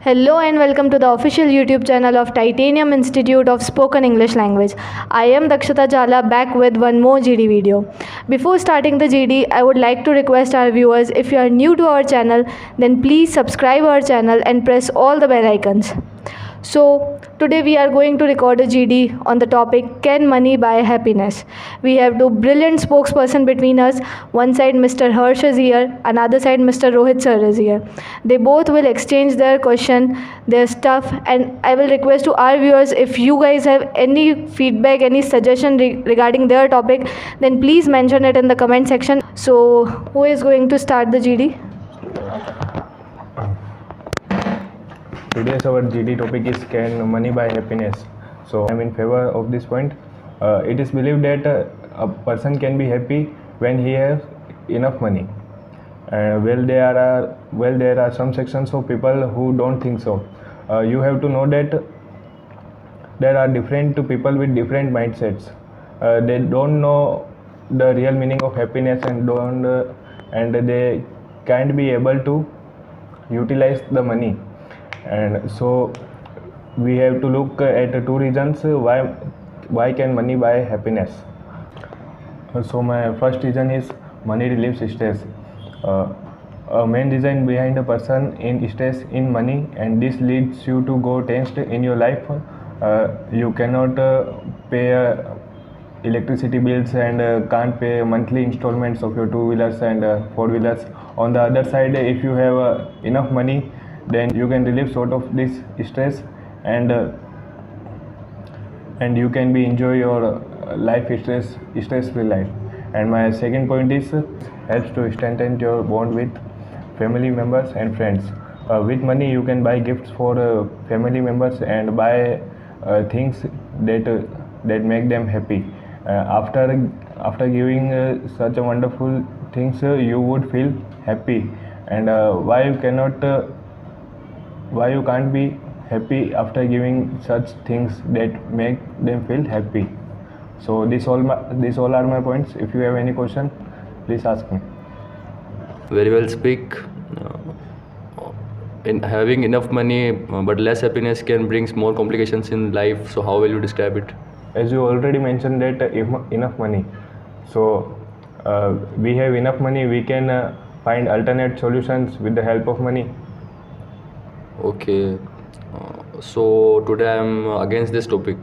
Hello and welcome to the official YouTube channel of Titanium Institute of Spoken English Language. I am Dakshita Jhala back with one more GD video. Before starting the GD, I would like to request our viewers, if you are new to our channel, then please subscribe our channel and press all the bell icons. So today we are going to record a GD on the topic, can money buy happiness? We have two brilliant spokesperson between us. One side Mr. Harsh is here, another side Mr. Rohit sir is here. They both will exchange their question, their stuff, and I will request to our viewers, if you guys have any feedback, any suggestion regarding their topic, then please mention it in the comment section. So who is going to start the GD? Today's our GD topic is, can money buy happiness? So I'm in favor of this point. It is believed that a person can be happy when he has enough money. There are some sections of people who don't think so. You have to know that there are different people with different mindsets. They don't know the real meaning of happiness and they can't be able to utilize the money. And so we have to look at two reasons why can money buy happiness. So my first reason is money relieves stress. A main reason behind a person in stress in money, and this leads you to go tensed in your life. You cannot pay electricity bills and can't pay monthly installments of your two-wheelers and four-wheelers. On the other side, if you have enough money, then you can relieve sort of this stress and you can be enjoy your life stress-free life. And my second point is helps to strengthen your bond with family members and friends. With money you can buy gifts for family members and buy things that make them happy. After giving such a wonderful things, you would feel happy. And why you can't be happy after giving such things that make them feel happy? So these all are my points. If you have any question, please ask me. Very well speak. In having enough money but less happiness can bring more complications in life. So how will you describe it? As you already mentioned that enough money. So we have enough money, we can find alternate solutions with the help of money. Okay, so today I am against this topic.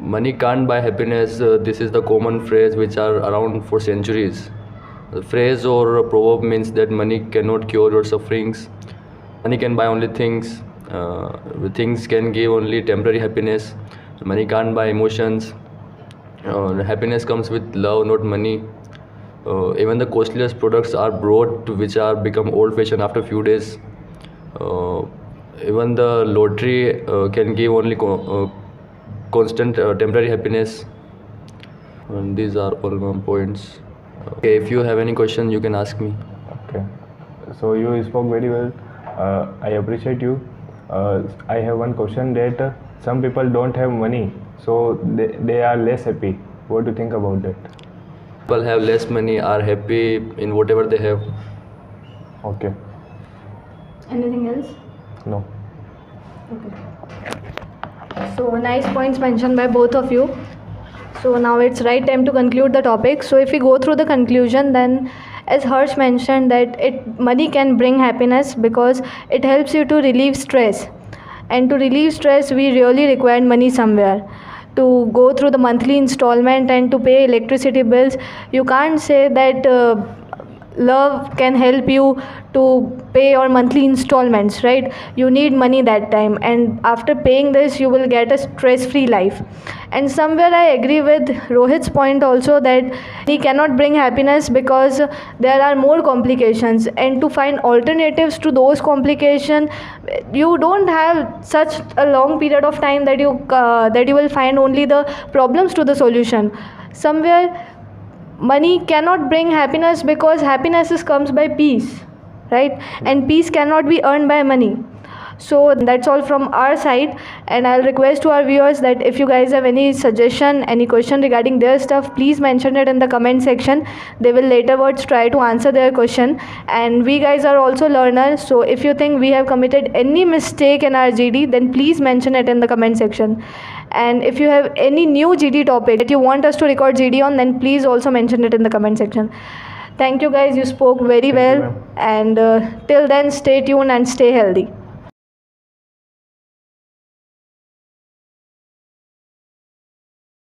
Money can't buy happiness. This is the common phrase which are around for centuries. The phrase or proverb means that money cannot cure your sufferings. Money can buy only things. Things can give only temporary happiness. Money can't buy emotions. Happiness comes with love, not money. Even the costliest products are brought which are become old-fashioned after few days. Even the lottery can give only constant temporary happiness. And these are all my points. Okay, if you have any question, you can ask me. Okay, so you spoke very well. I appreciate you. I have one question that some people don't have money, so they are less happy. What do you think about that? People have less money are happy in whatever they have. Okay. Anything else? No. Okay. So nice points mentioned by both of you. So now it's right time to conclude the topic. So if we go through the conclusion, then as Harsh mentioned that money can bring happiness because it helps you to relieve stress. And to relieve stress, we really require money somewhere. To go through the monthly installment and to pay electricity bills, you can't say that love can help you to pay your monthly installments, right? You need money that time, and after paying this you will get a stress-free life. And somewhere I agree with Rohit's point also that he cannot bring happiness because there are more complications, and to find alternatives to those complications, you don't have such a long period of time that you will find only the problems to the solution. Somewhere money cannot bring happiness because happiness comes by peace, right? And peace cannot be earned by money. So that's all from our side, and I'll request to our viewers that if you guys have any suggestion, any question regarding their stuff, please mention it in the comment section. They will laterwards try to answer their question. And we guys are also learners, so if you think we have committed any mistake in our GD, then please mention it in the comment section. And if you have any new GD topic that you want us to record GD on, then please also mention it in the comment section. Thank you guys, you spoke very Thank you, well. ma'am. And till then, stay tuned and stay healthy.